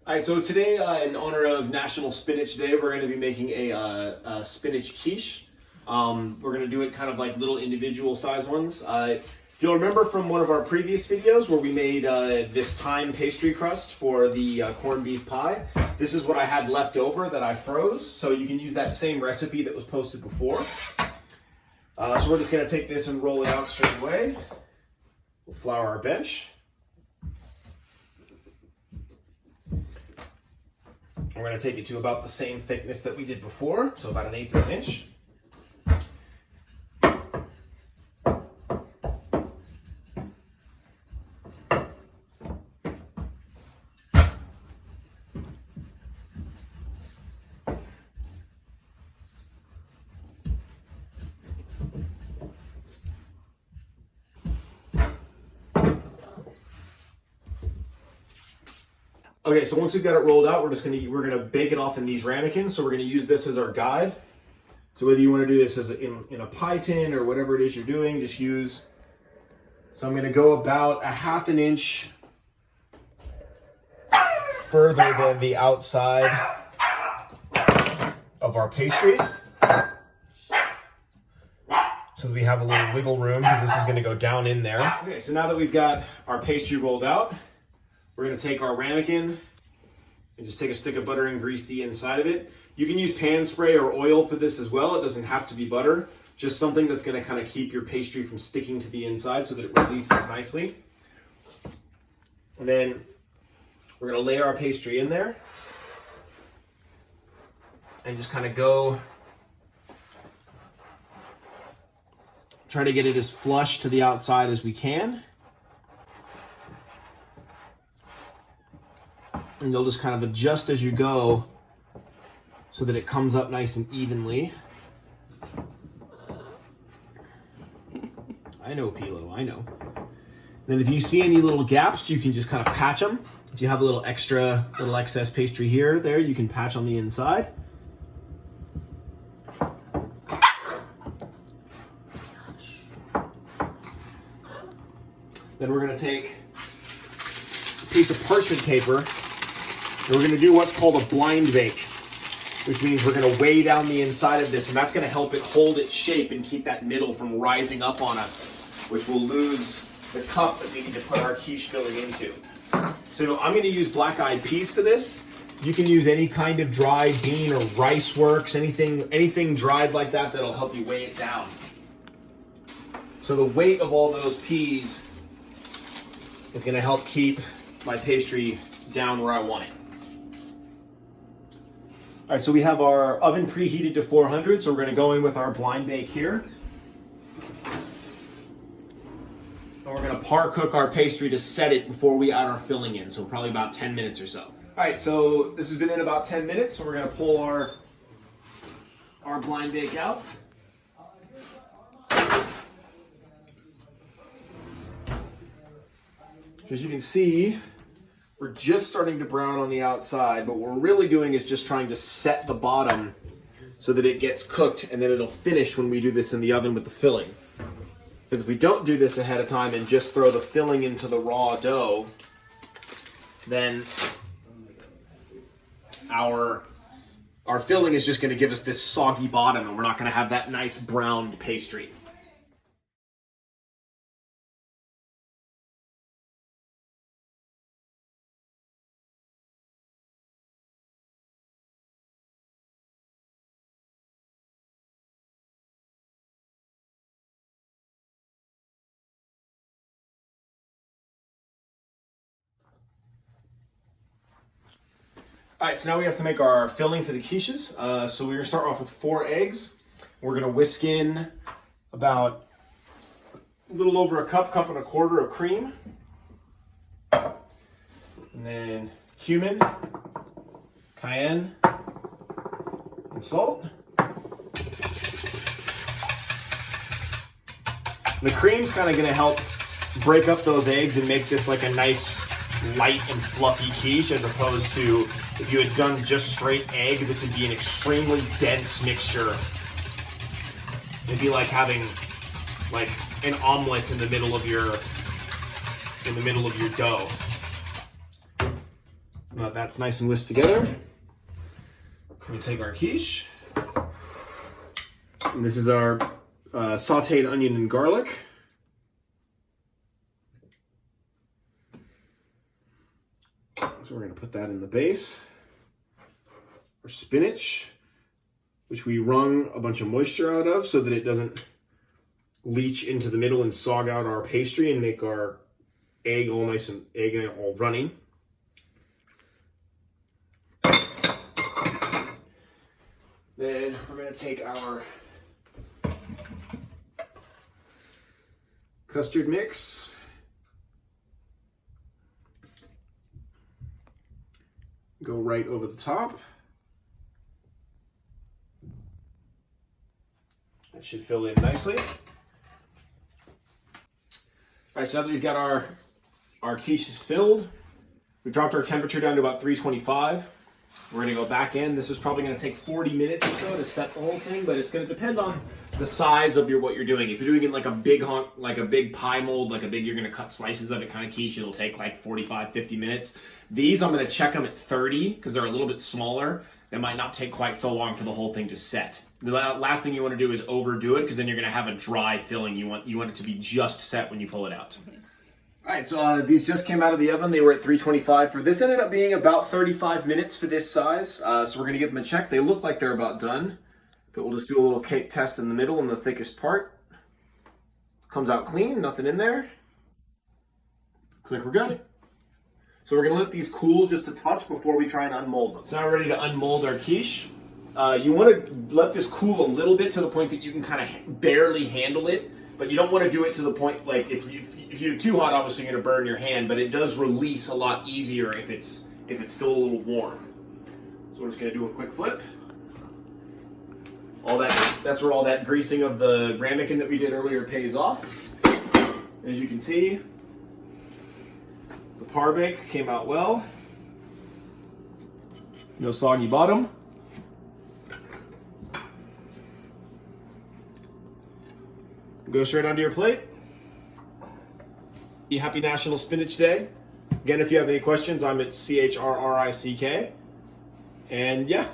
All right, so today, in honor of National Spinach Day, we're going to be making a spinach quiche. We're going to do it kind of like little individual size ones. If you'll remember from one of our previous videos where we made this thyme pastry crust for the corned beef pie, this is what I had left over that I froze. So you can use that same recipe that was posted before. So we're just going to take this and roll it out straight away. We'll flour our bench. We're going to take it to about the same thickness that we did before, so about 1/8 of an inch. Okay, so once we've got it rolled out, we're gonna bake it off in these ramekins. So we're gonna use this as our guide. So whether you want to do this as in a pie tin or whatever it is you're doing, just use. So I'm gonna go about 1/2 inch further than the outside of our pastry, so that we have a little wiggle room because this is gonna go down in there. Okay, so now that we've got our pastry rolled out, we're going to take our ramekin and just take a stick of butter and grease the inside of it. You can use pan spray or oil for this as well. It doesn't have to be butter. Just something that's going to kind of keep your pastry from sticking to the inside so that it releases nicely. And then we're going to lay our pastry in there and just kind of try to get it as flush to the outside as we can. And you'll just kind of adjust as you go so that it comes up nice and evenly. I know, Pilo, I know. Then if you see any little gaps, you can just kind of patch them. If you have a little excess pastry here, there, you can patch on the inside. Then we're gonna take a piece of parchment paper, and we're going to do what's called a blind bake, which means we're going to weigh down the inside of this, and that's going to help it hold its shape and keep that middle from rising up on us, which will lose the cup that we need to put our quiche filling into. So I'm going to use black-eyed peas for this. You can use any kind of dried bean or rice works, anything dried like that that'll help you weigh it down. So the weight of all those peas is going to help keep my pastry down where I want it. All right, so we have our oven preheated to 400, so we're going to go in with our blind bake here. And we're going to par cook our pastry to set it before we add our filling in, so probably about 10 minutes or so. All right, so this has been in about 10 minutes, so we're going to pull our blind bake out. As you can see, we're just starting to brown on the outside, but what we're really doing is just trying to set the bottom so that it gets cooked, and then it'll finish when we do this in the oven with the filling. Because if we don't do this ahead of time and just throw the filling into the raw dough, then our filling is just going to give us this soggy bottom, and we're not going to have that nice browned pastry. All right, so now we have to make our filling for the quiches. So we're gonna start off with 4 eggs. We're gonna whisk in about a little over a cup and a quarter of cream. And then cumin, cayenne, and salt. The cream's kind of gonna help break up those eggs and make this like a nice light and fluffy quiche, as opposed to if you had done just straight egg, this would be an extremely dense mixture. It'd be like having like an omelet in the middle of your dough. So now that's nice and whisked together. We take our quiche. And this is our sauteed onion and garlic. So we're going to put that in the base. Our spinach, which we wrung a bunch of moisture out of so that it doesn't leach into the middle and sog out our pastry and make our egg all nice and all runny. Then we're going to take our custard mix. Go right over the top. That should fill in nicely. All right, so now that we've got our quiches filled, we've dropped our temperature down to about 325. We're gonna go back in. This is probably gonna take 40 minutes or so to set the whole thing, but it's gonna depend on the size of what you're doing. If you're doing it like a big pie mold, you're gonna cut slices of it kind of quiche, it'll take like 45, 50 minutes. These, I'm gonna check them at 30 because they're a little bit smaller. It might not take quite so long for the whole thing to set. The last thing you want to do is overdo it because then you're going to have a dry filling. You want it to be just set when you pull it out. Okay. All right, so these just came out of the oven. They were at 325. For this ended up being about 35 minutes for this size. So we're going to give them a check. They look like they're about done, but we'll just do a little cake test in the middle in the thickest part. Comes out clean, nothing in there. Looks like we're good. So we're going to let these cool just a touch before we try and unmold them. So now we're ready to unmold our quiche. You want to let this cool a little bit to the point that you can kind of barely handle it, but you don't want to do it to the point, like if you do too hot, obviously you're going to burn your hand, but it does release a lot easier if it's still a little warm. So we're just going to do a quick flip. That's where all that greasing of the ramekin that we did earlier pays off. As you can see, the par bake came out well. No soggy bottom. Go straight onto your plate. Happy National Spinach Day. Again, if you have any questions, I'm at CHRRICK. And yeah,